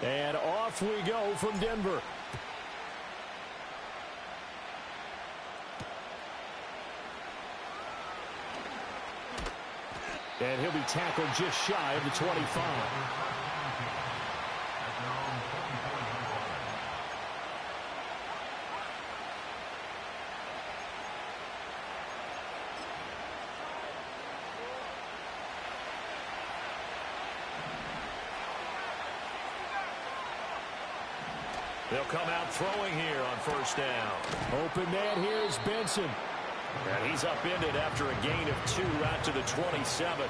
And off we go from Denver. And he'll be tackled just shy of the 25. They'll come out throwing here on first down. Open man here is Benson. And he's upended after a gain of 2 out to the 27.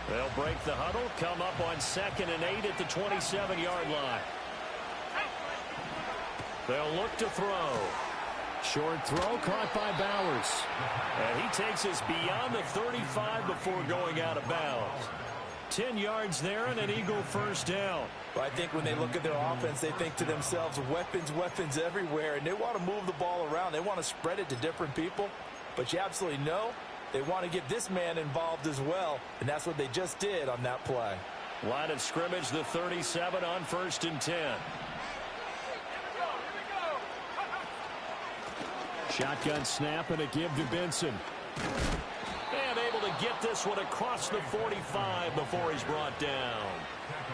They'll break the huddle, come up on 2nd and 8 at the 27-yard line. They'll look to throw. Short throw caught by Bowers. And he takes us beyond the 35 before going out of bounds. 10 yards there and an Eagle first down. Well, I think when they look at their offense, they think to themselves, weapons, weapons everywhere. And they want to move the ball around. They want to spread it to different people. But you absolutely know they want to get this man involved as well. And that's what they just did on that play. Line of scrimmage, the 37 on 1st and 10. Shotgun snap and a give to Benson. And able to get this one across the 45 before he's brought down.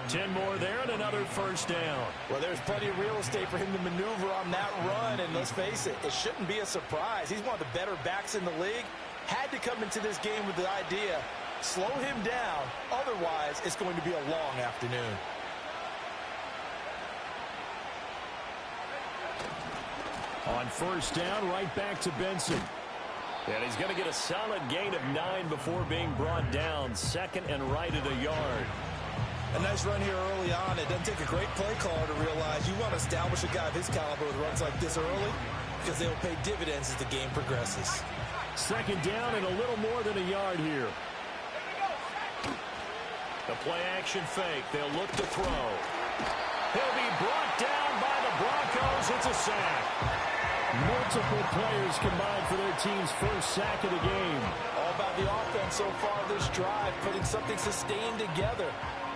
10 more there and another first down. Well, there's plenty of real estate for him to maneuver on that run. And let's face it, it shouldn't be a surprise. He's one of the better backs in the league. Had to come into this game with the idea, slow him down. Otherwise, it's going to be a long afternoon. On first down, right back to Benson. And he's going to get a solid gain of 9 before being brought down. 2nd and right at a yard. A nice run here early on. It doesn't take a great play caller to realize you want to establish a guy of his caliber with runs like this early because they will pay dividends as the game progresses. 2nd down and a little more than a yard here. The play action fake. They'll look to throw. He'll be brought down by the Broncos. It's a sack. Multiple players combined for their team's first sack of the game. All about the offense so far this drive, putting something sustained together.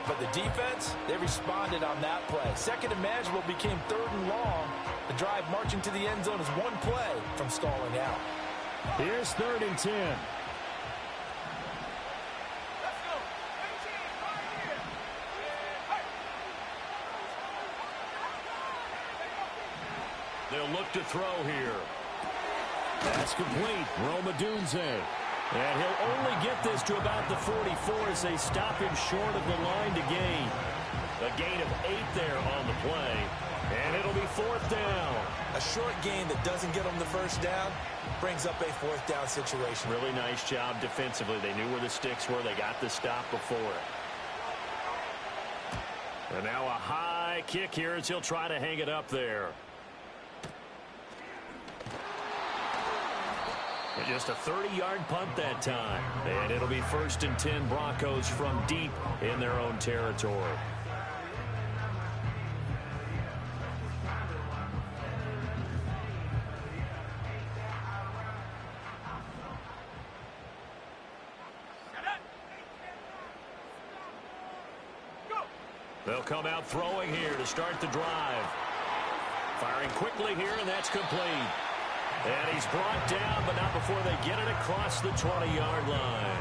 But the defense, they responded on that play. 2nd and manageable became 3rd and long. The drive marching to the end zone is one play from stalling out. Here's 3rd and 10. They'll look to throw here. That's complete. Romadunze. And he'll only get this to about the 44 as they stop him short of the line to gain. A gain of 8 there on the play. And it'll be 4th down. A short gain that doesn't get them the first down brings up a 4th down situation. Really nice job defensively. They knew where the sticks were. They got the stop before it. And now a high kick here as he'll try to hang it up there. And just a 30-yard punt that time. And it'll be 1st and 10 Broncos from deep in their own territory. They'll come out throwing here to start the drive. Firing quickly here, and that's complete. And he's brought down, but not before they get it across the 20-yard line.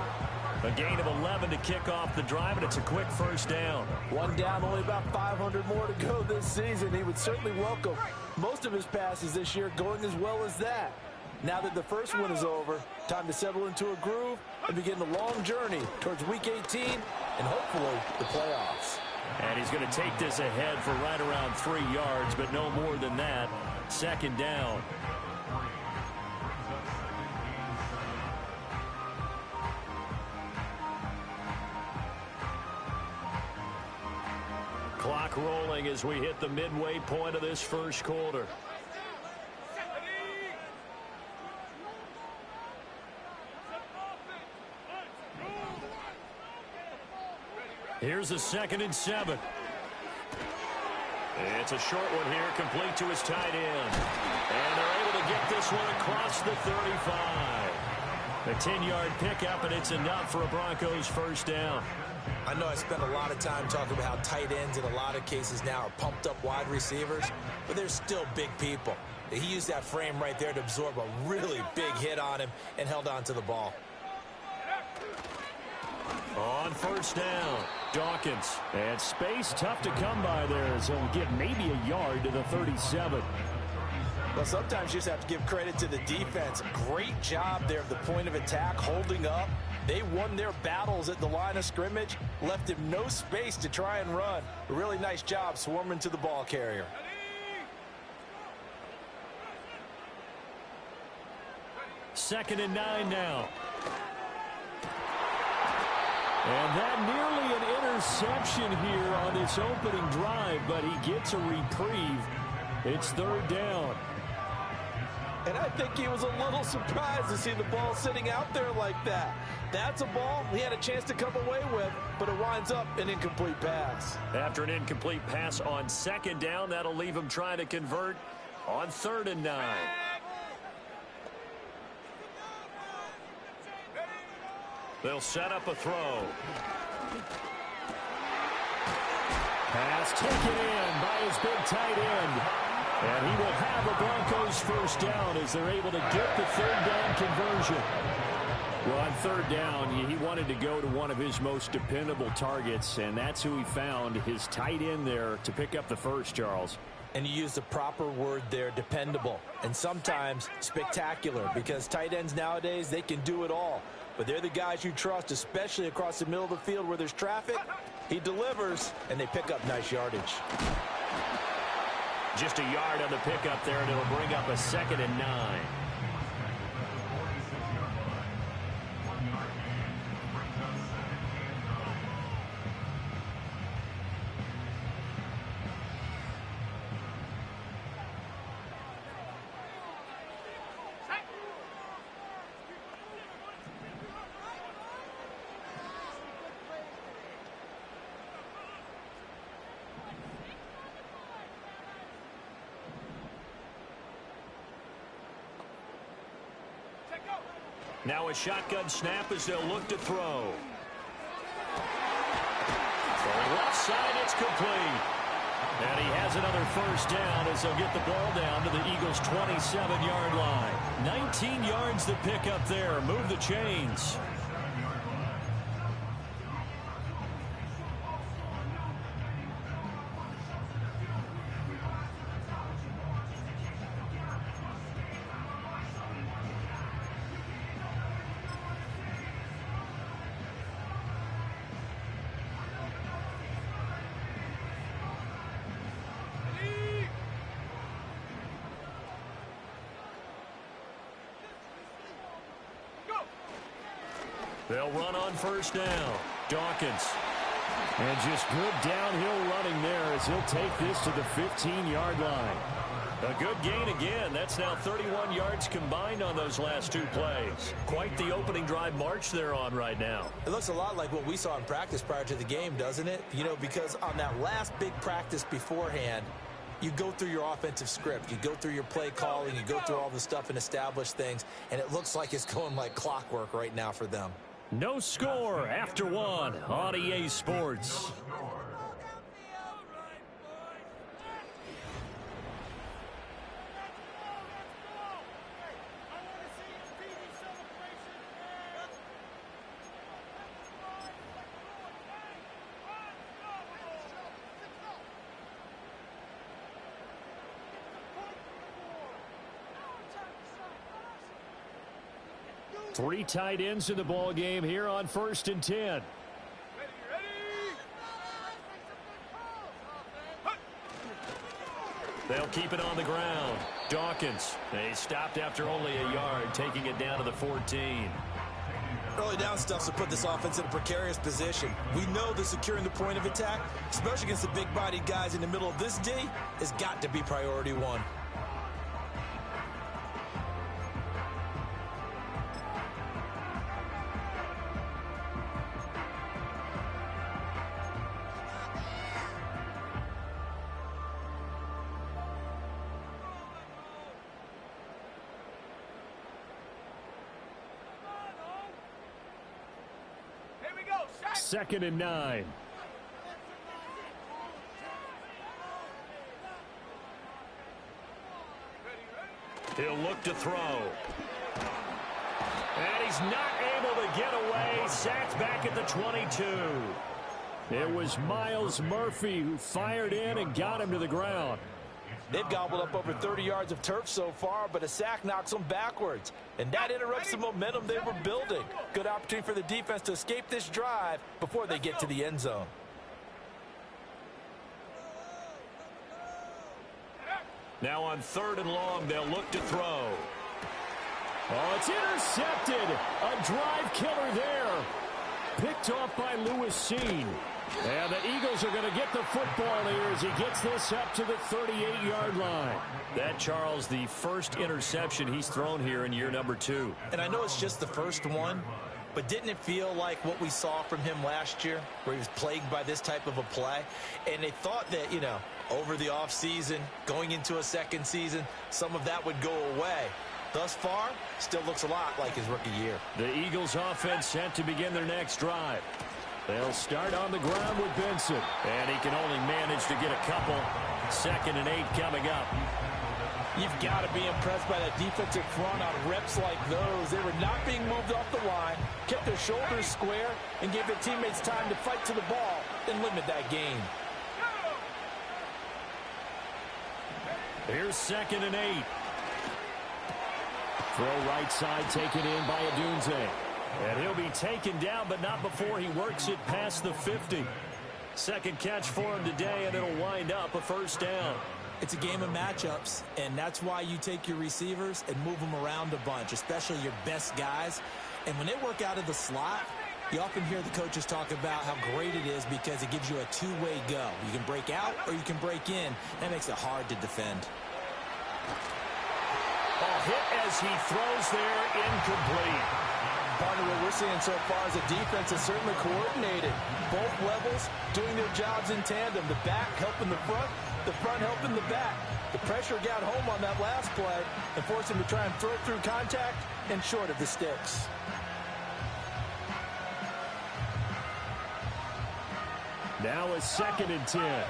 A gain of 11 to kick off the drive, and it's a quick first down. One down, only about 500 more to go this season. He would certainly welcome most of his passes this year going as well as that. Now that the first one is over, time to settle into a groove and begin the long journey towards Week 18 and hopefully the playoffs. And he's going to take this ahead for right around 3 yards, but no more than that. 2nd down. Clock rolling as we hit the midway point of this first quarter. Here's a 2nd and 7. It's a short one here, complete to his tight end. And they're able to to get this one across the 35. A 10-yard pickup, and it's enough for a Broncos first down. I know I spent a lot of time talking about how tight ends in a lot of cases now are pumped up wide receivers, but they're still big people. He used that frame right there to absorb a really big hit on him and held on to the ball. On first down, Dawkins. And space tough to come by there, so he'll get maybe a yard to the 37. Well, sometimes you just have to give credit to the defense. Great job there at the point of attack, holding up. They won their battles at the line of scrimmage, left him no space to try and run. A really nice job swarming to the ball carrier. Second and 9 now. And that nearly an interception here on this opening drive, but he gets a reprieve. It's third down. And I think he was a little surprised to see the ball sitting out there like that. That's a ball he had a chance to come away with, but it winds up an incomplete pass. After an incomplete pass on second down, that'll leave him trying to convert on 3rd and 9. They'll set up a throw. Pass taken in by his big tight end. And he will have a Broncos first down as they're able to get the 3rd down conversion. Well, on 3rd down, he wanted to go to one of his most dependable targets, and that's who he found, his tight end there, to pick up the first, Charles. And you used the proper word there, dependable, and sometimes spectacular, because tight ends nowadays, they can do it all. But they're the guys you trust, especially across the middle of the field where there's traffic. He delivers, and they pick up nice yardage. Just a yard on the pickup there, and it'll bring up a 2nd and 9. Now a shotgun snap as they'll look to throw. Throwing left side, it's complete. And he has another first down as they'll get the ball down to the Eagles' 27-yard line. 19 yards to pick up there. Move the chains. They'll run on first down. Dawkins. And just good downhill running there as he'll take this to the 15-yard line. A good gain again. That's now 31 yards combined on those last 2 plays. Quite the opening drive march they're on right now. It looks a lot like what we saw in practice prior to the game, doesn't it? You know, because on that last big practice beforehand, you go through your offensive script. You go through your play calling. You go through all the stuff and establish things. And it looks like it's going like clockwork right now for them. No score after 1 on EA Sports. Three tight ends in the ball game here on 1st and 10. They'll keep it on the ground. Dawkins. They stopped after only a yard, taking it down to the 14. Early down stuff to put this offense in a precarious position. We know that securing the point of attack, especially against the big-bodied guys in the middle of this D, has got to be priority 1. 2nd and 9. He'll look to throw. And he's not able to get away. Sacked back at the 22. It was Miles Murphy who fired in and got him to the ground. They've gobbled up over 30 yards of turf so far, but a sack knocks them backwards. And that interrupts the momentum they were building. Good opportunity for the defense to escape this drive before they get to the end zone. Now on 3rd and long, they'll look to throw. Oh, it's intercepted. A drive killer there. Picked off by Lewis Seen. And the Eagles are going to get the football here as he gets this up to the 38-yard line. That, Charles, the first interception he's thrown here in year number 2. And I know it's just the first one, but didn't it feel like what we saw from him last year, where he was plagued by this type of a play? And they thought that, you know, over the offseason, going into a second season, some of that would go away. Thus far, still looks a lot like his rookie year. The Eagles offense set to begin their next drive. They'll start on the ground with Benson. And he can only manage to get a couple. 2nd and 8 coming up. You've got to be impressed by that defensive front on reps like those. They were not being moved off the line, kept their shoulders square, and gave their teammates time to fight to the ball and limit that gain. Here's 2nd and 8. Throw right side taken in by Adunze. And he'll be taken down, but not before he works it past the 50. Second catch for him today, and it'll wind up a first down. It's a game of matchups, and that's why you take your receivers and move them around a bunch, especially your best guys. And when they work out of the slot, you often hear the coaches talk about how great it is because it gives you a two-way go. You can break out or you can break in. That makes it hard to defend. A hit as he throws there, incomplete. Part of what we're seeing so far is the defense is certainly coordinated. Both levels doing their jobs in tandem. The back helping the front helping the back. The pressure got home on that last play and forced him to try and throw through contact and short of the sticks. Now a 2nd and 10.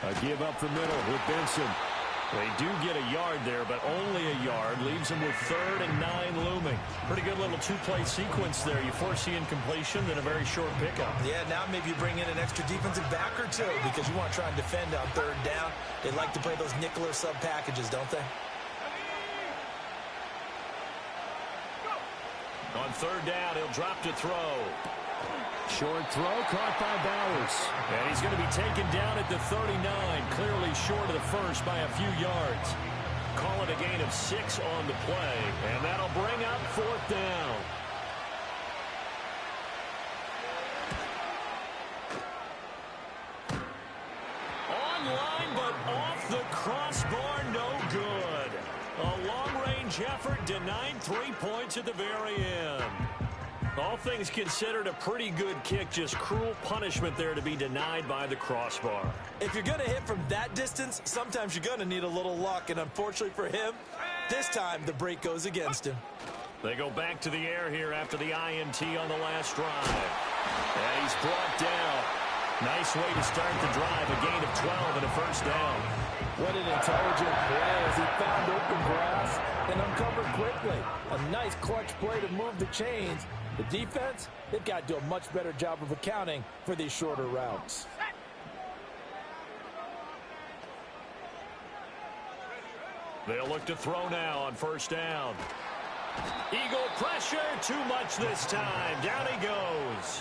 A give up the middle with Benson. They do get a yard there, but only a yard. Leaves them with 3rd and 9 looming. Pretty good little two-play sequence there. You force the incompletion, then a very short pickup. Yeah, now maybe you bring in an extra defensive back or two because you want to try and defend on 3rd down. They like to play those nickel or sub packages, don't they? On 3rd down, he'll drop to throw. Short throw caught by Bowers. And he's going to be taken down at the 39, clearly short of the first by a few yards. Call it a gain of 6 on the play, and that'll bring up 4th down. Online, but off the crossbar, no good. A long-range effort denied 3 points at the very end. All things considered, a pretty good kick. Just cruel punishment there to be denied by the crossbar. If you're going to hit from that distance, sometimes you're going to need a little luck. And unfortunately for him, this time the break goes against him. They go back to the air here after the INT on the last drive. And he's brought down. Nice way to start the drive. A gain of 12 and a first down. What an intelligent play as he found open grass and uncovered quickly. A nice clutch play to move the chains. The defense, they've got to do a much better job of accounting for these shorter routes. They'll look to throw now on 1st down. Eagle pressure, too much this time. Down he goes.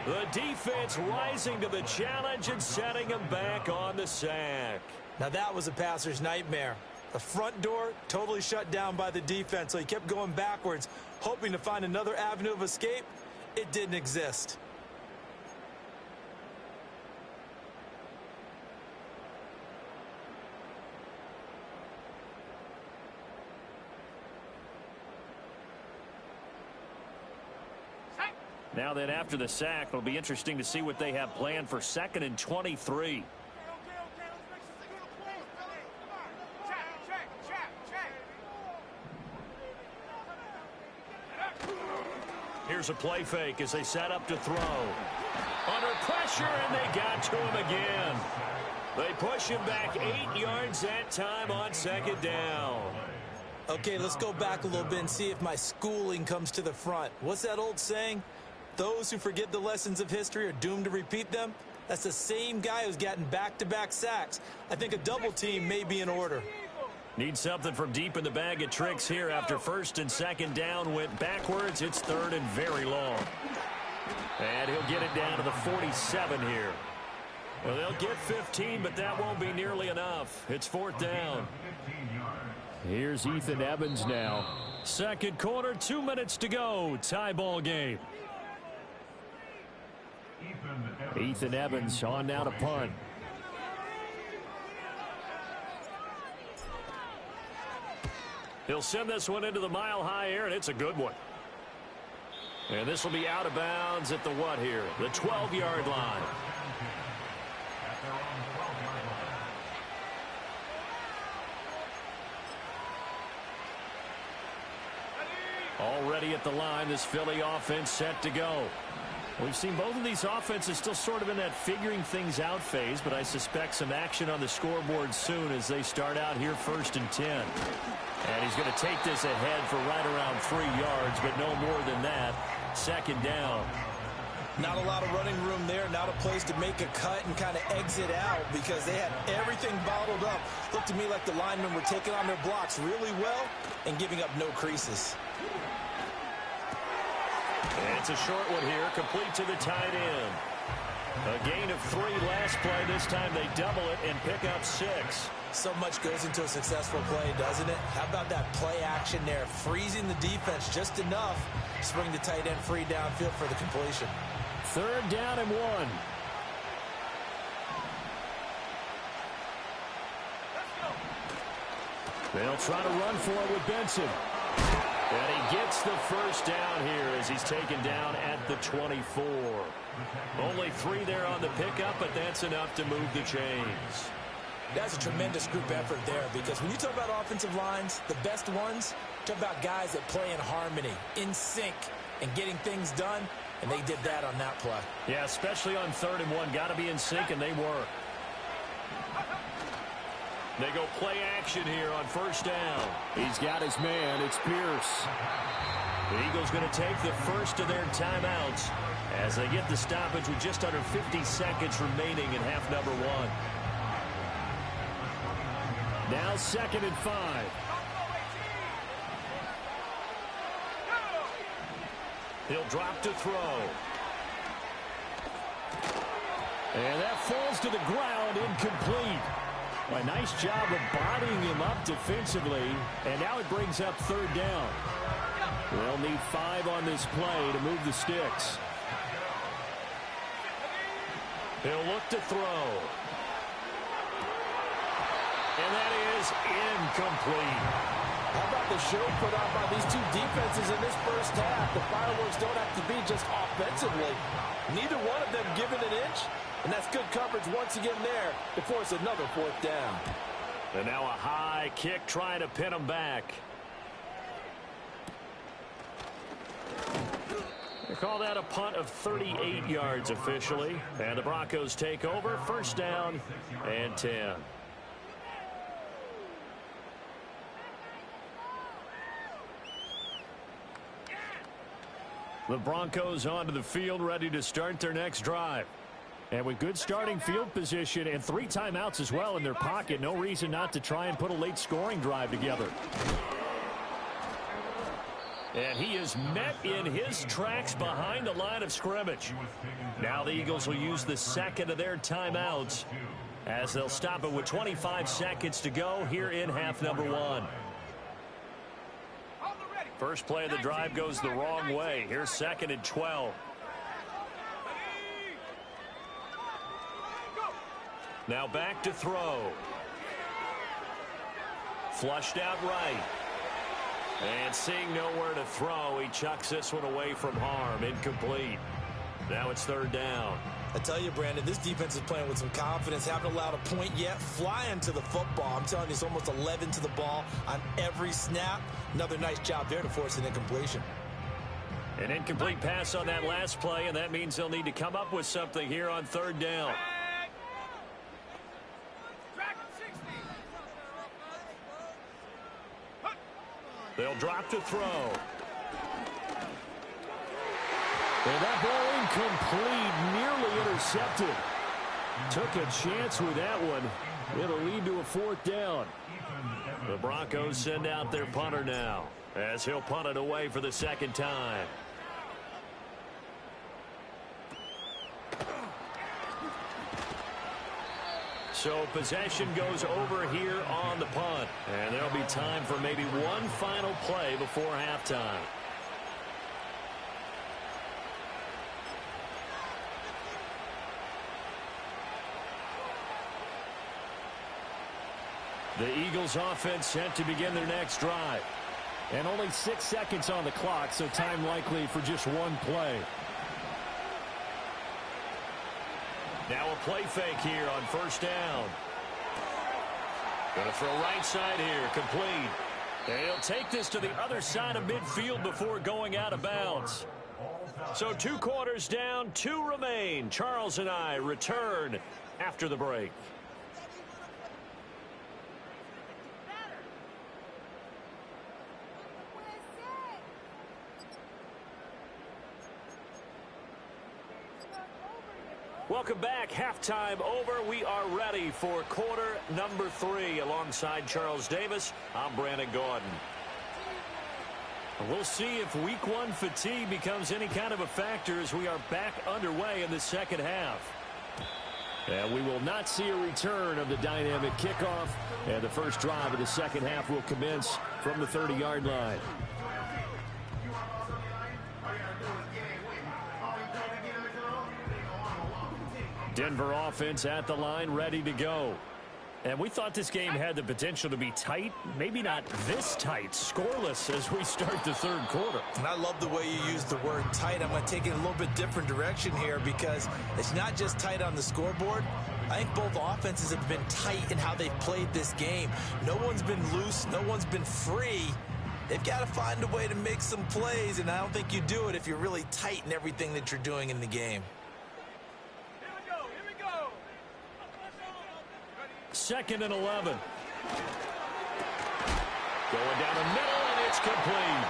The defense rising to the challenge and setting him back on the sack. Now that was a passer's nightmare. The front door totally shut down by the defense, so he kept going backwards, hoping to find another avenue of escape. It didn't exist. Now then, after the sack, it'll be interesting to see what they have planned for 2nd and 23. Here's a play fake as they set up to throw. Under pressure, and they got to him again. They push him back 8 yards that time on second down. Okay, let's go back a little bit and see if my schooling comes to the front. What's that old saying? Those who forget the lessons of history are doomed to repeat them. That's the same guy who's gotten back-to-back sacks. I think a double team may be in order. Need something from deep in the bag of tricks here after first and second down went backwards. It's third and very long. And he'll get it down to the 47 here. Well, they'll get 15, but that won't be nearly enough. It's fourth down. Here's Ethan Evans now. Second quarter, 2 minutes to go. Tie ball game. Ethan Evans on now to punt. He'll send this one into the mile-high air, and it's a good one. And this will be out of bounds at the what here? The 12-yard line. Already at the line, this Philly offense set to go. We've seen both of these offenses still sort of in that figuring things out phase, but I suspect some action on the scoreboard soon as they start out here first and 10. And he's going to take this ahead for right around 3 yards, but no more than that. Second down. Not a lot of running room there, not a place to make a cut and kind of exit out because they had everything bottled up. Looked to me like the linemen were taking on their blocks really well and giving up no creases. And it's a short one here, complete to the tight end. A gain of 3 last play. This time they double it and pick up 6. So much goes into a successful play, doesn't it? How about that play action there? Freezing the defense just enough to spring the tight end free downfield for the completion. Third down and 1. They'll try to run for it with Benson. And he gets the first down here as he's taken down at the 24. Only 3 there on the pickup, but that's enough to move the chains. That's a tremendous group effort there because when you talk about offensive lines, the best ones, talk about guys that play in harmony, in sync, and getting things done, and they did that on that play. Yeah, especially on 3rd and 1. Got to be in sync, and they were. They go play action here on first down. He's got his man. It's Pierce. The Eagles going to take the first of their timeouts as they get the stoppage with just under 50 seconds remaining in half number 1. Now 2nd and 5. He'll drop to throw. And that falls to the ground, incomplete. A nice job of bodying him up defensively, and now it brings up 3rd down. They'll need 5 on this play to move the sticks. He'll look to throw. And that is incomplete. How about the show put on by these two defenses in this first half? The fireworks don't have to be just offensively. Neither one of them given an inch, and that's good coverage once again there to force another 4th down. And now a high kick trying to pin them back. They call that a punt of 38 yards officially. And the Broncos take over. First down and 10. The Broncos onto the field, ready to start their next drive. And with good starting field position and 3 timeouts as well in their pocket, no reason not to try and put a late scoring drive together. And he is met in his tracks behind the line of scrimmage. Now the Eagles will use the second of their timeouts as they'll stop it with 25 seconds to go here in half number 1. First play of the drive goes the wrong way. Here's 2nd and 12. Now back to throw. Flushed out right. And seeing nowhere to throw, he chucks this one away from harm. Incomplete. Now it's 3rd down. I tell you, Brandon, this defense is playing with some confidence. Haven't allowed a point yet. Flying to the football. I'm telling you, it's almost 11 to the ball on every snap. Another nice job there to force an incompletion. An incomplete pass on that last play, and that means they'll need to come up with something here on third down. They'll drop to throw. And that ball incomplete, nearly intercepted. Took a chance with that one. It'll lead to a fourth down. The Broncos send out their punter now, as he'll punt it away for the second time. So possession goes over here on the punt. And there'll be time for maybe one final play before halftime. The Eagles offense set to begin their next drive. And only 6 seconds on the clock, so time likely for just one play. Now a play fake here on first down. Going to throw right side here, complete. They'll take this to the other side of midfield before going out of bounds. So 2 quarters down, 2 remain. Charles and I return after the break. Welcome back. Halftime over. We are ready for quarter number 3. Alongside Charles Davis, I'm Brandon Gordon. We'll see if week 1 fatigue becomes any kind of a factor as we are back underway in the second half. And we will not see a return of the dynamic kickoff. And the first drive of the second half will commence from the 30-yard line. Denver offense at the line, ready to go. And we thought this game had the potential to be tight, maybe not this tight, scoreless as we start the third quarter. And I love the way you use the word tight. I'm going to take it a little bit different direction here because it's not just tight on the scoreboard. I think both offenses have been tight in how they've played this game. No one's been loose. No one's been free. They've got to find a way to make some plays, and I don't think you do it if you're really tight in everything that you're doing in the game. Second and 11. Going down the middle, and it's complete.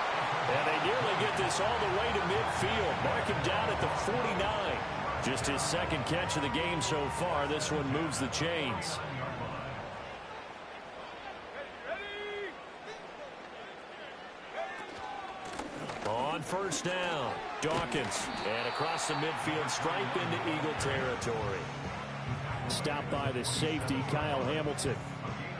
And they nearly get this all the way to midfield. Mark him down at the 49. Just his second catch of the game so far. This one moves the chains. On first down, Dawkins. And across the midfield stripe into Eagle territory. Stopped by the safety, Kyle Hamilton.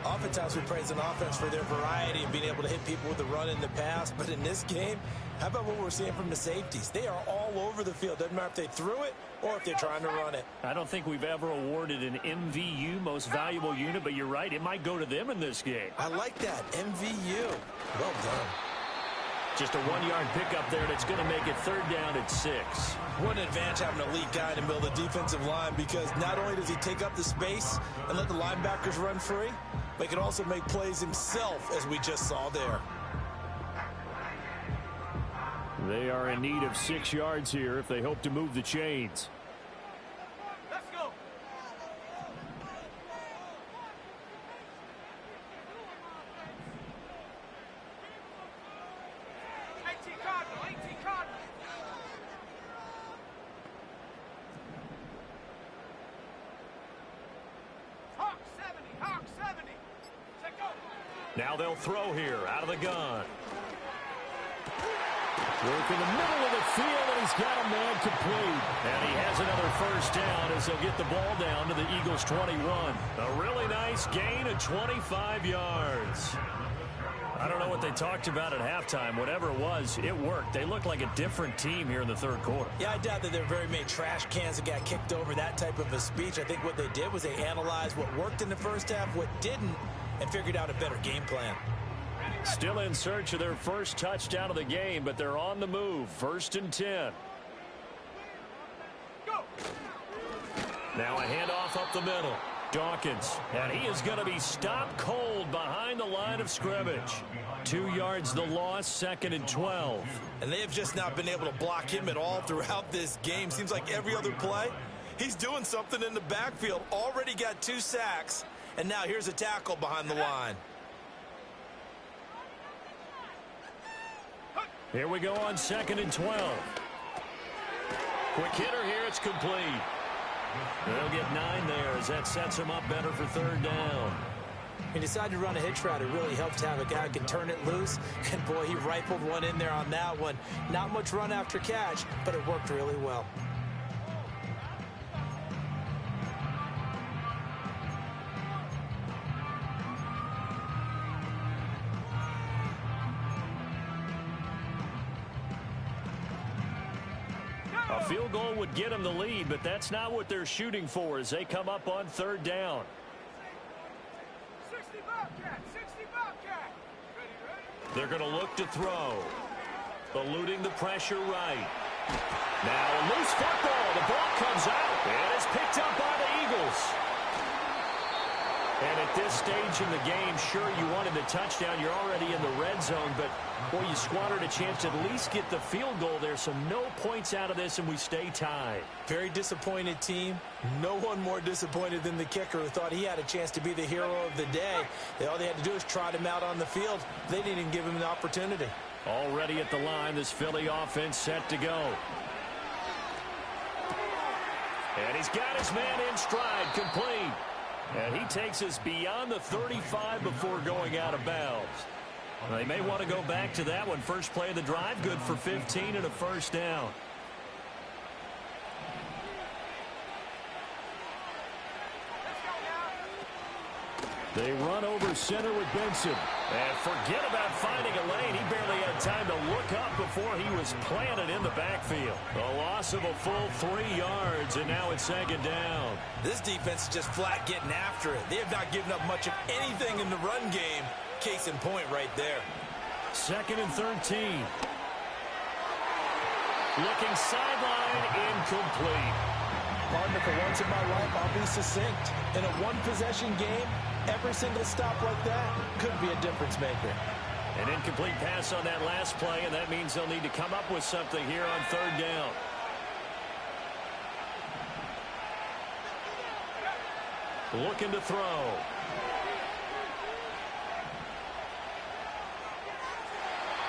Oftentimes we praise an offense for their variety and being able to hit people with the run in the pass. But in this game, how about what we're seeing from the safeties? They are all over the field. Doesn't matter if they threw it or if they're trying to run it. I don't think we've ever awarded an MVU, most valuable unit, but you're right. It might go to them in this game. I like that. MVU. Well done. Just a 1-yard pickup there that's going to make it third down at 6. What an advantage having an elite guy in the middle of the defensive line, because not only does he take up the space and let the linebackers run free, but he can also make plays himself, as we just saw there. They are in need of 6 yards here if they hope to move the chains. Let's go. Now they'll throw here out of the gun. Work in the middle of the field, and he's got a man complete. And he has another first down as they'll get the ball down to the Eagles' 21. A really nice gain of 25 yards. I don't know what they talked about at halftime. Whatever it was, it worked. They look like a different team here in the third quarter. Yeah, I doubt that there are very many trash cans that got kicked over, that type of a speech. I think what they did was they analyzed what worked in the first half, what didn't, and figured out a better game plan. Still in search of their first touchdown of the game, but they're on the move. 1st and 10. Go. Now a handoff up the middle. Dawkins, and he is going to be stopped cold behind the line of scrimmage. 2 yards the loss, 2nd and 12. And they have just not been able to block him at all throughout this game. Seems like every other play, he's doing something in the backfield. Already got 2 sacks, and now here's a tackle behind the line. Here we go on 2nd and 12. Quick hitter here, it's complete. They'll get 9 there as that sets him up better for 3rd down. He decided to run a hitch route. It really helped to have a guy who can turn it loose. And, boy, he rifled one in there on that one. Not much run after catch, but it worked really well. A field goal would get them the lead, but that's not what they're shooting for as they come up on 3rd down. 60 Bobcat, 60 Bobcat. They're going to look to throw. Eluding the pressure right. Now a loose football. The ball comes out. And it's picked up by the Eagles. And at this stage in the game, sure, you wanted the touchdown. You're already in the red zone, but, boy, you squandered a chance to at least get the field goal there. So no points out of this, and we stay tied. Very disappointed team. No one more disappointed than the kicker who thought he had a chance to be the hero of the day. All they had to do was trot him out on the field. They didn't even give him an opportunity. Already at the line, this Philly offense set to go. And he's got his man in stride, complete. And he takes us beyond the 35 before going out of bounds. They may want to go back to that one. First play of the drive, good for 15 and a 1st down. They run over center with Benson. And forget about finding a lane. He barely had time to look up before he was planted in the backfield. A loss of a full 3 yards, and now it's 2nd down. This defense is just flat getting after it. They have not given up much of anything in the run game. Case in point right there. 2nd and 13. Looking sideline, incomplete. Partner, for once in my life, I'll be succinct. In a one-possession game, every single stop like that could be a difference maker. An incomplete pass on that last play, and that means they'll need to come up with something here on 3rd down. Looking to throw.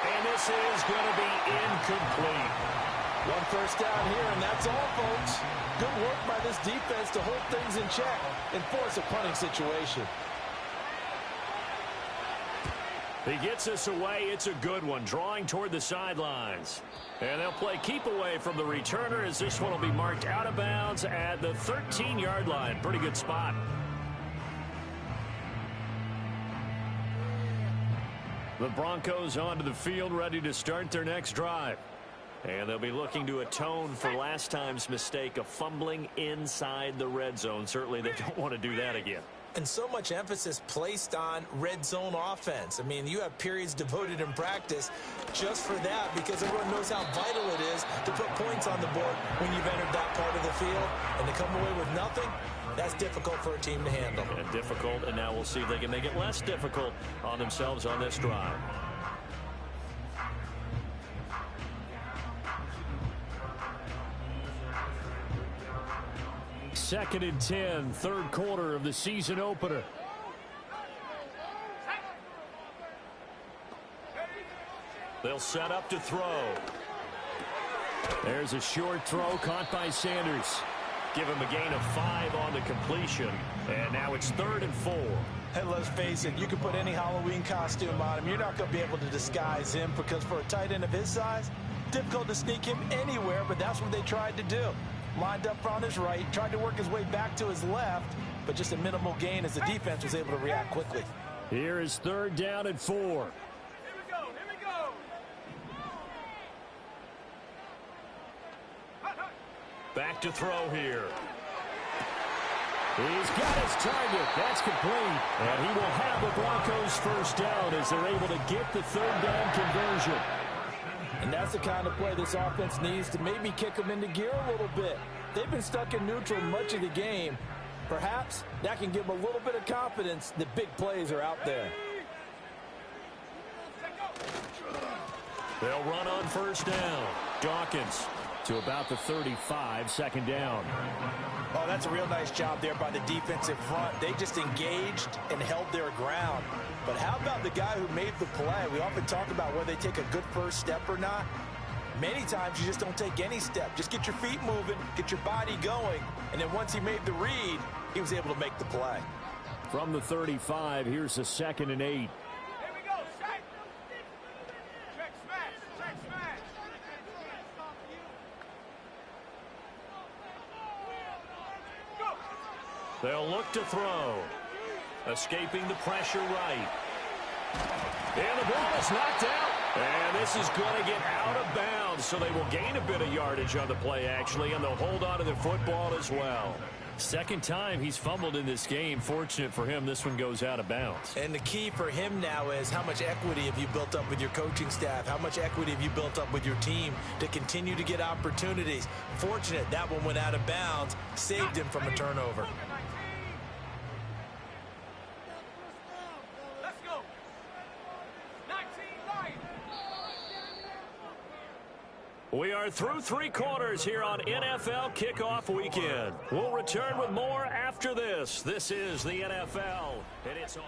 And this is going to be incomplete. 1 first down here, and that's all, folks. Good work by this defense to hold things in check and force a punting situation. He gets us away. It's a good one, drawing toward the sidelines. And they'll play keep away from the returner as this one will be marked out of bounds at the 13-yard line. Pretty good spot. The Broncos onto the field, ready to start their next drive. And they'll be looking to atone for last time's mistake of fumbling inside the red zone. Certainly they don't want to do that again. And so much emphasis placed on red zone offense. I mean, you have periods devoted in practice just for that because everyone knows how vital it is to put points on the board when you've entered that part of the field. And to come away with nothing, that's difficult for a team to handle. And difficult, and now we'll see if they can make it less difficult on themselves on this drive. Second and 10, 3rd quarter of the season opener. They'll set up to throw. There's a short throw caught by Sanders. Give him a gain of 5 on the completion. And now it's 3rd and 4. Hey, let's face it, you can put any Halloween costume on him. You're not going to be able to disguise him because for a tight end of his size, difficult to sneak him anywhere, but that's what they tried to do. Lined up on his right, tried to work his way back to his left, but just a minimal gain as the defense was able to react quickly. Here is 3rd down and 4. Here we go, here we go. Back to throw here. He's got his target. That's complete. And he will have the Broncos first down as they're able to get the 3rd down conversion. And that's the kind of play this offense needs to maybe kick them into gear a little bit. They've been stuck in neutral much of the game, Perhaps that can give them a little bit of confidence that big plays are out there. They'll run on first down. Dawkins to about the 35, second down. Oh, that's a real nice job there by the defensive front. They just engaged and held their ground. But how about the guy who made the play? We often talk about whether they take a good first step or not. Many times you just don't take any step. Just get your feet moving, get your body going, and then once he made the read, he was able to make the play. From the 35, here's a 2nd and 8. Here we go, set. Check smash, check smash. Go. They'll look to throw. Escaping the pressure right. And the ball is knocked out. And this is going to get out of bounds, so they will gain a bit of yardage on the play, actually, and they'll hold on to the football as well. Second time he's fumbled in this game. Fortunate for him, this one goes out of bounds. And the key for him now is how much equity have you built up with your coaching staff? How much equity have you built up with your team to continue to get opportunities? Fortunate that one went out of bounds, saved him from a turnover. Let's go. 19 light. We are through 3 quarters here on NFL Kickoff Weekend. We'll return with more after this. This is the NFL, and it's on.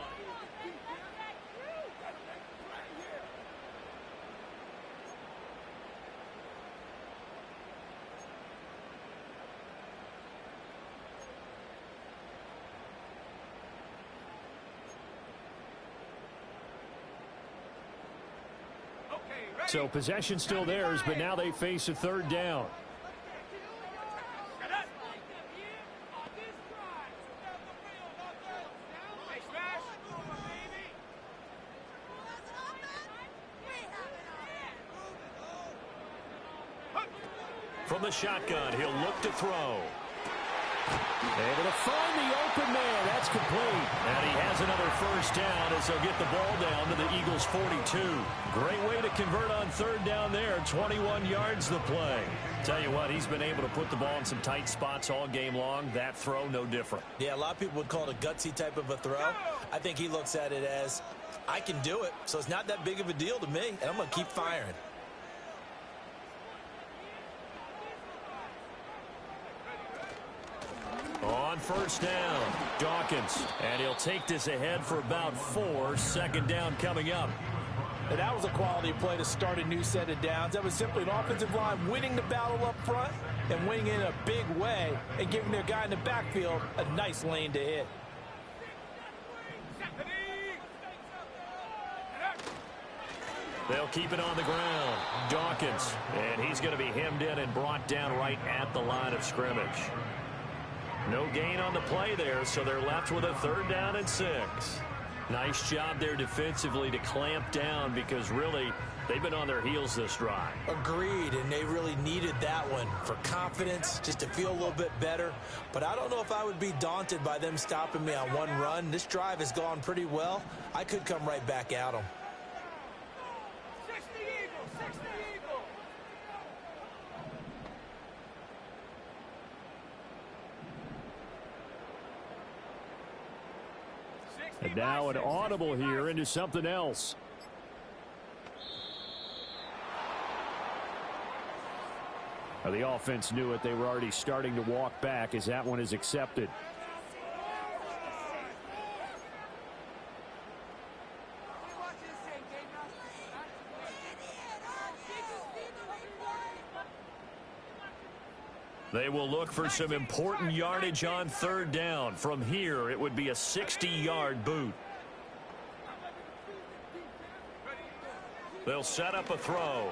So possession still theirs, but now they face a 3rd down. From the shotgun, he'll look to throw. Able to find the open man. That's complete. And he has another first down as they'll get the ball down to the Eagles' 42. Great way to convert on 3rd down there. 21 yards the play. Tell you what, he's been able to put the ball in some tight spots all game long. That throw, no different. Yeah, a lot of people would call it a gutsy type of a throw. I think he looks at it as, I can do it, so it's not that big of a deal to me, and I'm going to keep firing. On first down, Dawkins. And he'll take this ahead for about 4. Second down coming up. And that was a quality play to start a new set of downs. That was simply an offensive line winning the battle up front and winning in a big way and giving their guy in the backfield a nice lane to hit. They'll keep it on the ground. Dawkins. And he's going to be hemmed in and brought down right at the line of scrimmage. No gain on the play there, so they're left with a 3rd down and 6. Nice job there defensively to clamp down because really they've been on their heels this drive. Agreed, and they really needed that one for confidence, just to feel a little bit better. But I don't know if I would be daunted by them stopping me on one run. This drive has gone pretty well. I could come right back at them. 60 Eagles, 60 Eagles. And now an audible here into something else. Now the offense knew it. They were already starting to walk back as that one is accepted. They will look for some important yardage on 3rd down. From here, it would be a 60-yard boot. They'll set up a throw.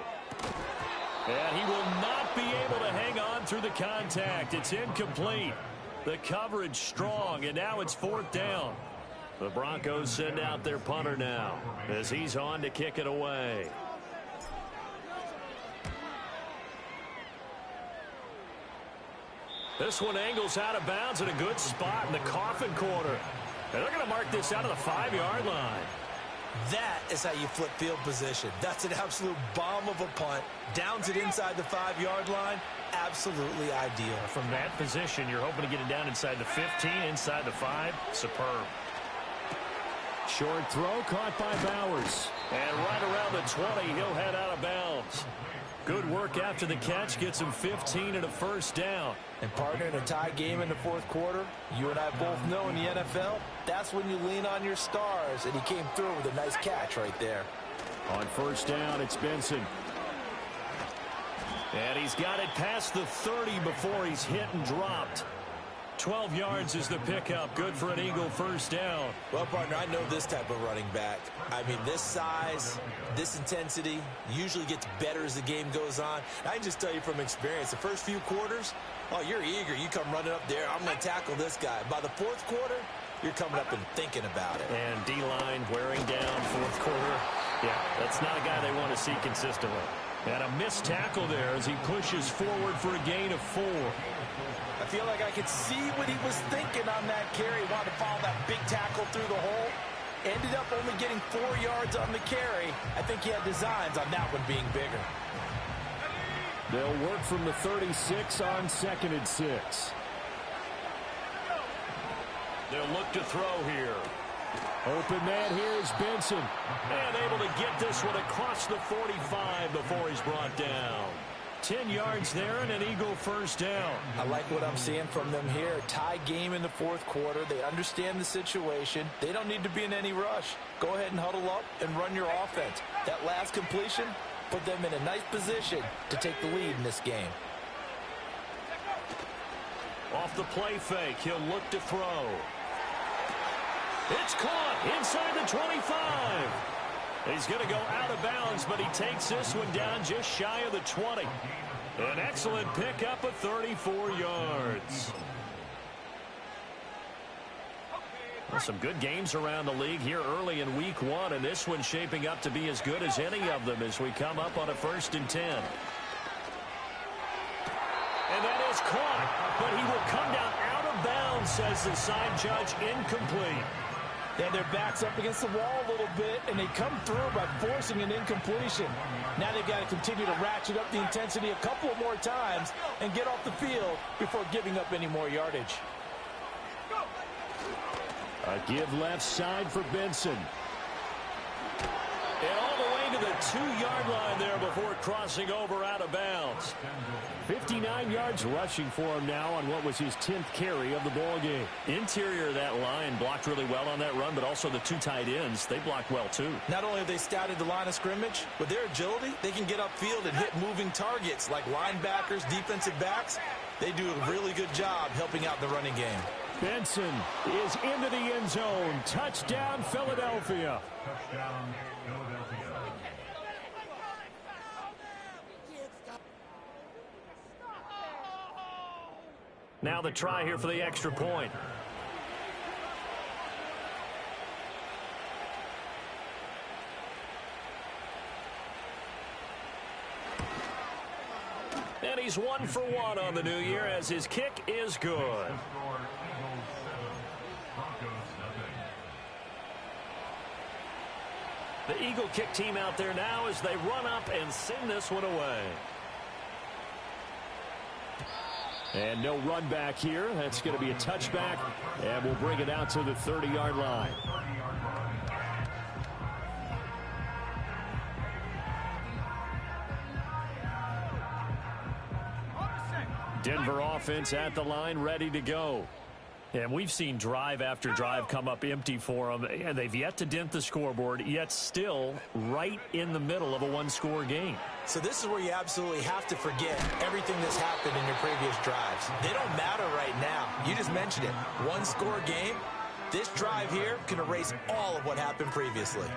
And he will not be able to hang on through the contact. It's incomplete. The coverage strong, and now it's 4th down. The Broncos send out their punter now as he's on to kick it away. This one angles out of bounds in a good spot in the coffin corner. And they're going to mark this out of the 5-yard line. That is how you flip field position. That's an absolute bomb of a punt. Downs it inside the 5-yard line. Absolutely ideal. From that position, you're hoping to get it down inside the 15, inside the 5. Superb. Short throw caught by Bowers. And right around the 20, he'll head out of bounds. Good work after the catch. Gets him 15 and a first down. And partner, in a tie game in the fourth quarter, you and I both know in the NFL, that's when you lean on your stars. And he came through with a nice catch right there. On first down, it's Benson. And he's got it past the 30 before he's hit and dropped. 12 yards is the pickup. Good for an Eagle first down. Well, partner, I know this type of running back. I mean, this size, this intensity usually gets better as the game goes on. I can just tell you from experience, the first few quarters, oh, you're eager. You come running up there. I'm going to tackle this guy. By the fourth quarter, you're coming up and thinking about it. And D-line wearing down fourth quarter. Yeah, that's not a guy they want to see consistently. And a missed tackle there as he pushes forward for a gain of 4. I feel like I could see what he was thinking on that carry. He wanted to follow that big tackle through the hole. Ended up only getting 4 yards on the carry. I think he had designs on that one being bigger. They'll work from the 36 on 2nd and 6. They'll look to throw here. Open man here is Benson. And able to get this one across the 45 before he's brought down. 10 yards there and an Eagle first down. I like what I'm seeing from them here. Tie game in the fourth quarter. They understand the situation. They don't need to be in any rush. Go ahead and huddle up and run your offense. That last completion put them in a nice position to take the lead in this game. Off the play fake, he'll look to throw. It's caught inside the 25. He's going to go out of bounds, but he takes this one down just shy of the 20. An excellent pickup of 34 yards. Well, some good games around the league here early in week 1, and this one's shaping up to be as good as any of them as we come up on a 1st and 10. And that is caught, but he will come down out of bounds, says the side judge, incomplete. Yeah, their back's up against the wall a little bit, and they come through by forcing an incompletion. Now they've got to continue to ratchet up the intensity a couple of more times and get off the field before giving up any more yardage. A give left side for Benson. And all the way to the 2-yard line there before crossing over out of bounds. 59 yards rushing for him now on what was his 10th carry of the ball game. Interior of that line blocked really well on that run, but also the 2 tight ends, they blocked well too. Not only have they scouted the line of scrimmage, with their agility, they can get upfield and hit moving targets like linebackers, defensive backs. They do a really good job helping out in the running game. Benson is into the end zone. Touchdown, Philadelphia. Touchdown, Philadelphia. Now the try here for the extra point. And he's 1 for 1 on the new year as his kick is good. The Eagle kick team out there now as they run up and send this one away. And no run back here. That's going to be a touchback, and we'll bring it out to the 30-yard line. Denver offense at the line, ready to go. And we've seen drive after drive come up empty for them, and they've yet to dent the scoreboard, yet still right in the middle of a 1-score game. So this is where you absolutely have to forget everything that's happened in your previous drives. They don't matter right now. You just mentioned it. 1-score game. This drive here can erase all of what happened previously.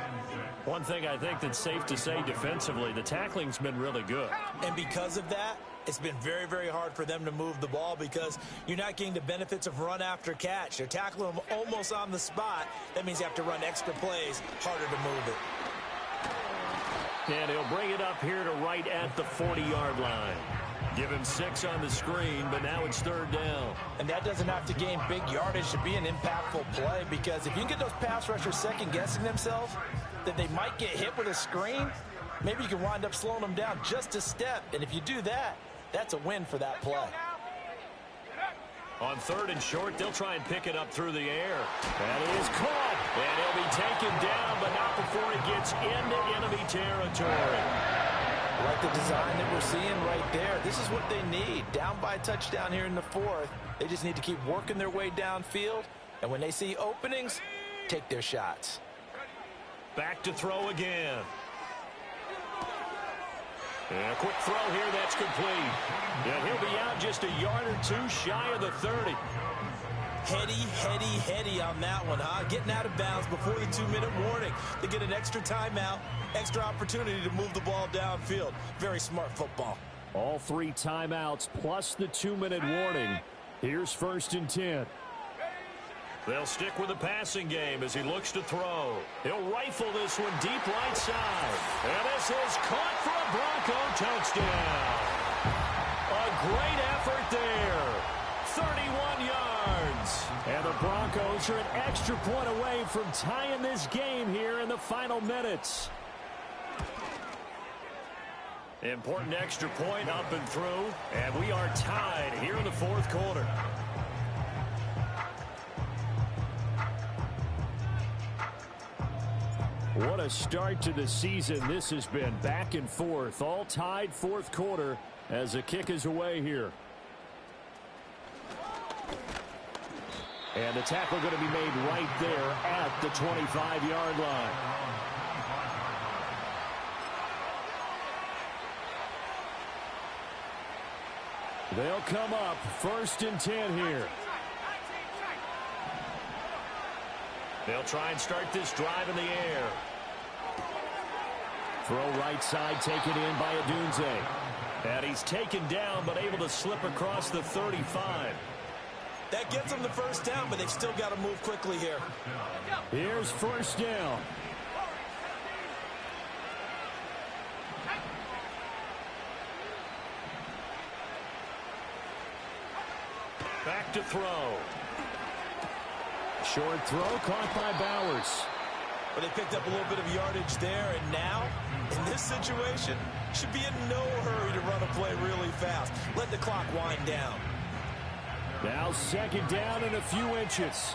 One thing I think that's safe to say defensively, the tackling's been really good. And because of that, it's been very, very hard for them to move the ball because you're not getting the benefits of run after catch. They're tackling them almost on the spot. That means you have to run extra plays, harder to move it. And he'll bring it up here to right at the 40-yard line. Give him 6 on the screen, but now it's 3rd down. And that doesn't have to gain big yardage to be an impactful play because if you can get those pass rushers second-guessing themselves, that they might get hit with a screen, maybe you can wind up slowing them down just a step. And if you do that, that's a win for that play. On 3rd and short, they'll try and pick it up through the air. That is caught. And he'll be taken down, but not before he gets into enemy territory. I like the design that we're seeing right there. This is what they need. Down by a touchdown here in the 4th. They just need to keep working their way downfield. And when they see openings, take their shots. Back to throw again. And a quick throw here, that's complete. And he'll be out just a yard or two shy of the 30. Heady on that one, huh? Getting out of bounds before the 2-minute warning. They get an extra timeout, extra opportunity to move the ball downfield. Very smart football. All 3 timeouts plus the 2-minute warning. Here's 1st and 10. They'll stick with the passing game as he looks to throw. He'll rifle this one deep right side. And this is caught for a Bronco touchdown. A great effort there. 31 yards. And the Broncos are an extra point away from tying this game here in the final minutes. Important extra point up and through. And we are tied here in the 4th quarter. What a start to the season this has been. Back and forth, all tied 4th quarter as the kick is away here. And the tackle going to be made right there at the 25-yard line. They'll come up 1st and 10 here. They'll try and start this drive in the air. Throw right side, taken in by Adunze. And he's taken down, but able to slip across the 35. That gets them the first down, but they've still got to move quickly here. Here's 1st down. Back to throw. Short throw caught by Bowers. But they picked up a little bit of yardage there, and now, in this situation, should be in no hurry to run a play really fast. Let the clock wind down. Now 2nd down and a few inches.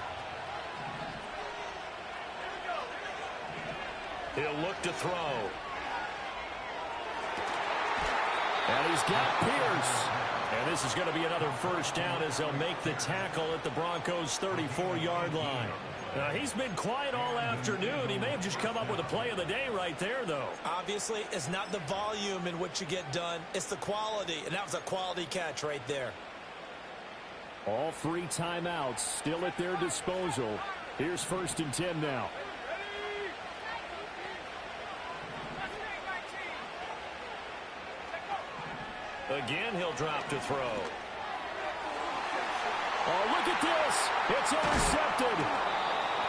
He'll look to throw. And he's got Pierce. And this is going to be another first down as they'll make the tackle at the Broncos' 34-yard line. He's been quiet all afternoon. He may have just come up with a play of the day right there, though. Obviously, it's not the volume in which you get done. It's the quality, and that was a quality catch right there. All 3 timeouts still at their disposal. Here's 1st and 10 now. Again, he'll drop to throw. Oh, look at this. It's intercepted.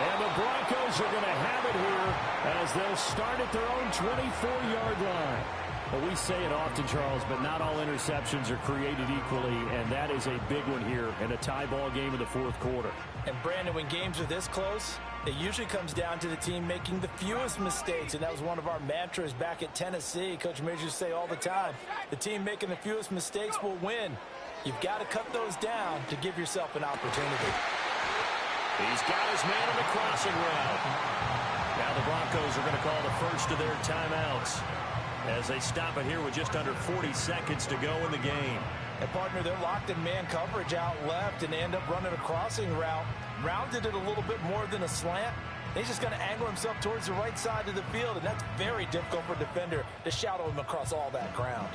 And the Broncos are going to have it here as they'll start at their own 24-yard line. Well, we say it often, Charles, but not all interceptions are created equally, and that is a big one here in a tie ball game in the 4th quarter. And, Brandon, when games are this close, it usually comes down to the team making the fewest mistakes, and that was one of our mantras back at Tennessee. Coach Majors used to say all the time, the team making the fewest mistakes will win. You've got to cut those down to give yourself an opportunity. He's got his man in the crossing route. Now the Broncos are going to call the first of their timeouts as they stop it here with just under 40 seconds to go in the game. And, partner, they're locked in man coverage out left, and they end up running a crossing route. Rounded it a little bit more than a slant. He's just going to angle himself towards the right side of the field, and that's very difficult for a defender to shadow him across all that ground.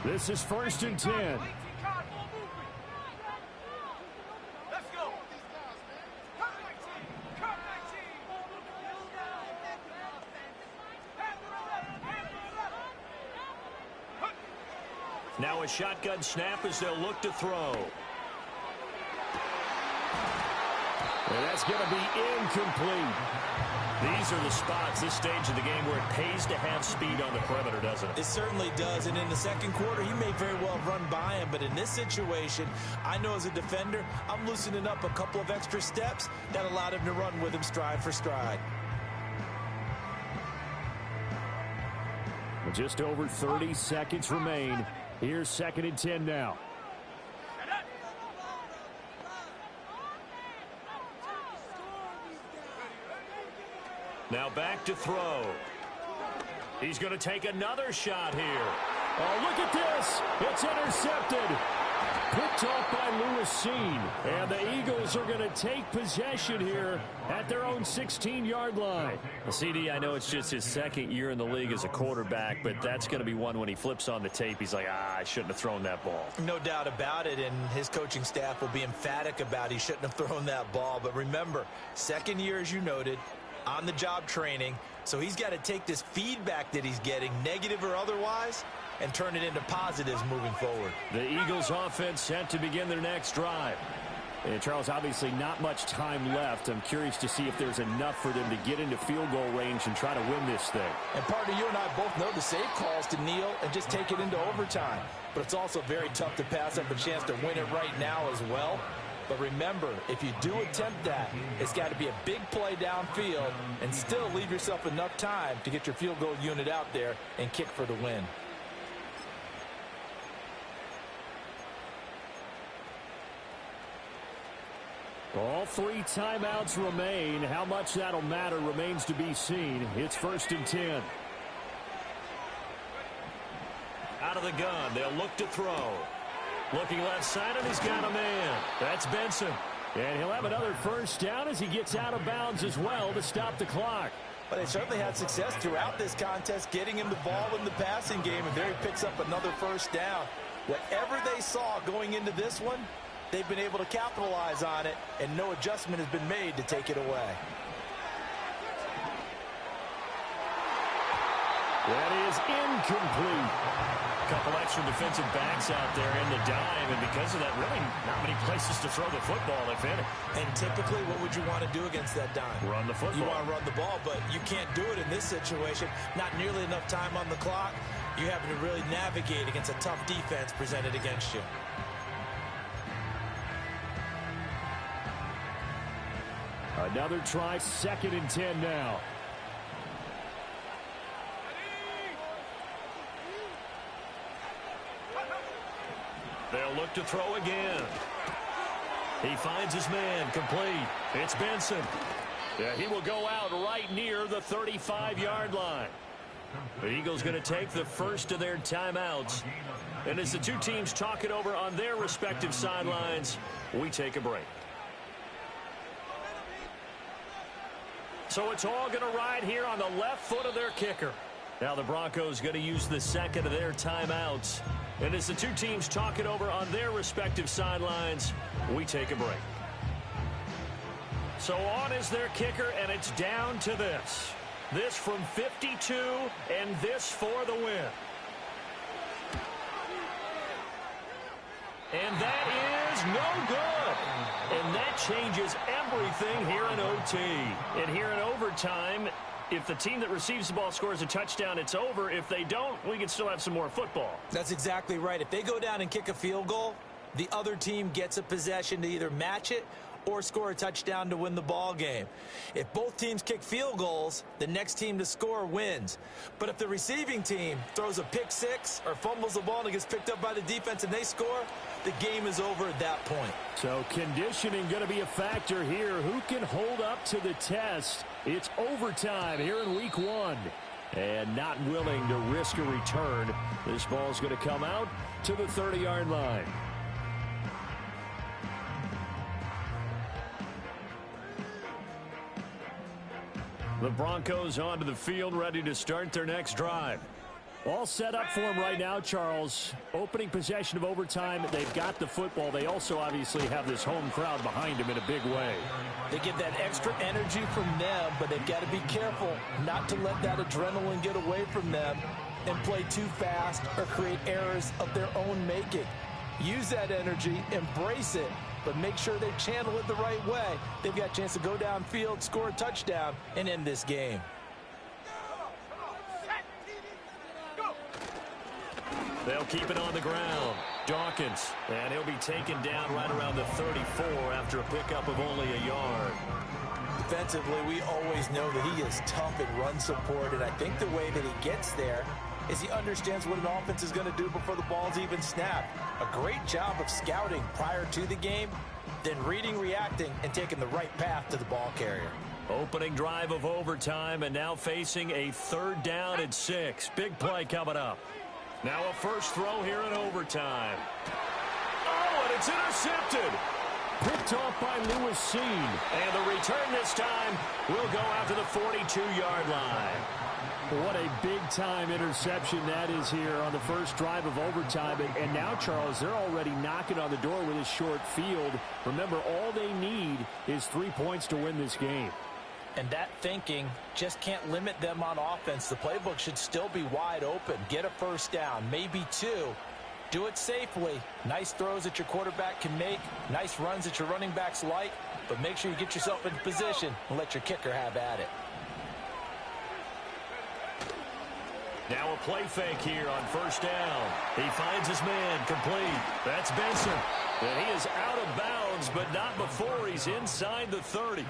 This is 1st and 10. Now a shotgun snap as they'll look to throw. And that's going to be incomplete. These are the spots, this stage of the game, where it pays to have speed on the perimeter, doesn't it? It certainly does, and in the second quarter, he may very well run by him, but in this situation, I know as a defender, I'm loosening up a couple of extra steps that allowed him to run with him stride for stride. Just over 30 seconds remain. Here's 2nd and 10 now. Now back to throw. He's going to take another shot here. Oh, look at this. It's intercepted. Picked off by Lewis Seen. And the Eagles are going to take possession here at their own 16-yard line. Well, CD, I know it's just his second year in the league as a quarterback, but that's going to be one when he flips on the tape. He's like, I shouldn't have thrown that ball. No doubt about it, and his coaching staff will be emphatic about he shouldn't have thrown that ball. But remember, second year, as you noted, on-the-job training, so he's got to take this feedback that he's getting, negative or otherwise, and turn it into positives moving forward. The Eagles offense set to begin their next drive. And Charles, obviously not much time left. I'm curious to see if there's enough for them to get into field goal range and try to win this thing. And partner, you and I both know the safe calls to kneel and just take it into overtime. But it's also very tough to pass up a chance to win it right now as well. But remember, if you do attempt that, it's got to be a big play downfield and still leave yourself enough time to get your field goal unit out there and kick for the win. All 3 timeouts remain. How much that'll matter remains to be seen. It's 1st and 10. Out of the gun, they'll look to throw. Looking left side, and he's got a man. That's Benson. And he'll have another first down as he gets out of bounds as well to stop the clock. But they certainly had success throughout this contest, getting him the ball in the passing game, and there he picks up another first down. Whatever they saw going into this one, they've been able to capitalize on it, and no adjustment has been made to take it away. That is incomplete. A couple extra defensive backs out there in the dime, and because of that, really not many places to throw the football, if any. And typically, what would you want to do against that dime? Run the football. You want to run the ball, but you can't do it in this situation. Not nearly enough time on the clock. You're having to really navigate against a tough defense presented against you. Another try, 2nd and 10 now. They'll look to throw again. He finds his man, complete. It's Benson. Yeah, he will go out right near the 35-yard line. The Eagles going to take the first of their timeouts. And as the two teams talk it over on their respective sidelines, we take a break. So it's all going to ride here on the left foot of their kicker. Now the Broncos going to use the second of their timeouts. And as the two teams talk it over on their respective sidelines, we take a break. So on is their kicker, and it's down to this. This from 52, and this for the win. And that is no good. And that changes everything here in OT. And here in overtime, if the team that receives the ball scores a touchdown, it's over. If they don't, we can still have some more football. That's exactly right. If they go down and kick a field goal, the other team gets a possession to either match it or score a touchdown to win the ball game. If both teams kick field goals, the next team to score wins. But if the receiving team throws a pick six or fumbles the ball and it gets picked up by the defense and they score, the game is over at that point. So conditioning going to be a factor here. Who can hold up to the test? It's overtime here in week 1. And not willing to risk a return. This ball's going to come out to the 30-yard line. The Broncos onto the field, ready to start their next drive. All set up for them right now, Charles. Opening possession of overtime. They've got the football. They also obviously have this home crowd behind them in a big way. They get that extra energy from them, but they've got to be careful not to let that adrenaline get away from them and play too fast or create errors of their own making. Use that energy, embrace it, but make sure they channel it the right way. They've got a chance to go downfield, score a touchdown, and end this game. They'll keep it on the ground. Dawkins, and he'll be taken down right around the 34 after a pickup of only a yard. Defensively, we always know that he is tough in run support, and I think the way that he gets there is he understands what an offense is going to do before the ball's even snapped. A great job of scouting prior to the game, then reading, reacting, and taking the right path to the ball carrier. Opening drive of overtime, and now facing a 3rd down and 6. Big play coming up. Now a first throw here in overtime. Oh, and it's intercepted. Picked off by Lewis Seen. And the return this time will go out to the 42-yard line. What a big-time interception that is here on the first drive of overtime. And now, Charles, they're already knocking on the door with a short field. Remember, all they need is 3 points to win this game. And that thinking just can't limit them on offense. The playbook should still be wide open. Get a first down, maybe 2. Do it safely. Nice throws that your quarterback can make. Nice runs that your running backs like. But make sure you get yourself into position and let your kicker have at it. Now a play fake here on first down. He finds his man complete. That's Benson. And he is out of bounds, but not before he's inside the 30.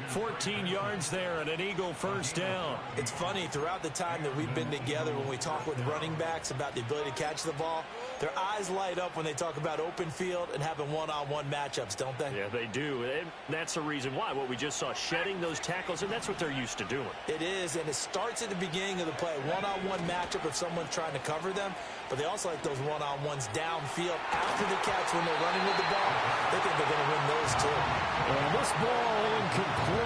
14 yards there and an Eagle first down. It's funny, throughout the time that we've been together, when we talk with running backs about the ability to catch the ball, their eyes light up when they talk about open field and having one-on-one matchups, don't they? Yeah, they do. And that's the reason why. What we just saw, shedding those tackles, and that's what they're used to doing. It is, and it starts at the beginning of the play. One-on-one matchup if someone's trying to cover them, but they also like those one-on-ones downfield after the catch when they're running with the ball. They think they're going to win those too. And this ball incomplete.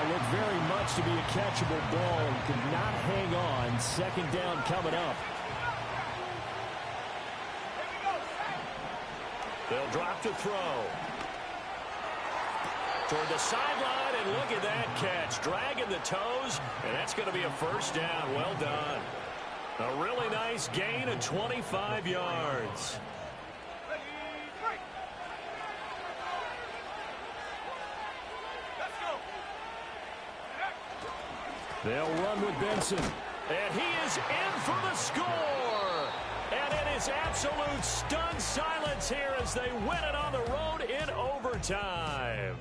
Looked very much to be a catchable ball and could not hang on. Second down coming up. They'll drop to throw. Toward the sideline, and look at that catch. Dragging the toes, and that's going to be a first down. Well done. A really nice gain of 25 yards. They'll run with Benson. And he is in for the score. And it is absolute stunned silence here as they win it on the road in overtime.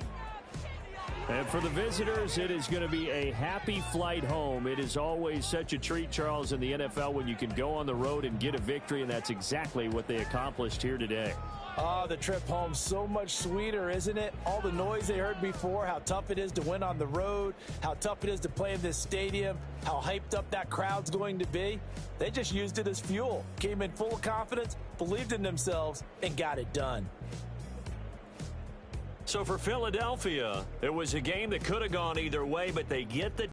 And for the visitors, it is going to be a happy flight home. It is always such a treat, Charles, in the NFL when you can go on the road and get a victory, and that's exactly what they accomplished here today. Oh, the trip home so much sweeter, isn't it? All the noise they heard before, how tough it is to win on the road, how tough it is to play in this stadium, how hyped up that crowd's going to be. They just used it as fuel, came in full of confidence, believed in themselves, and got it done. So for Philadelphia, it was a game that could have gone either way, but they get the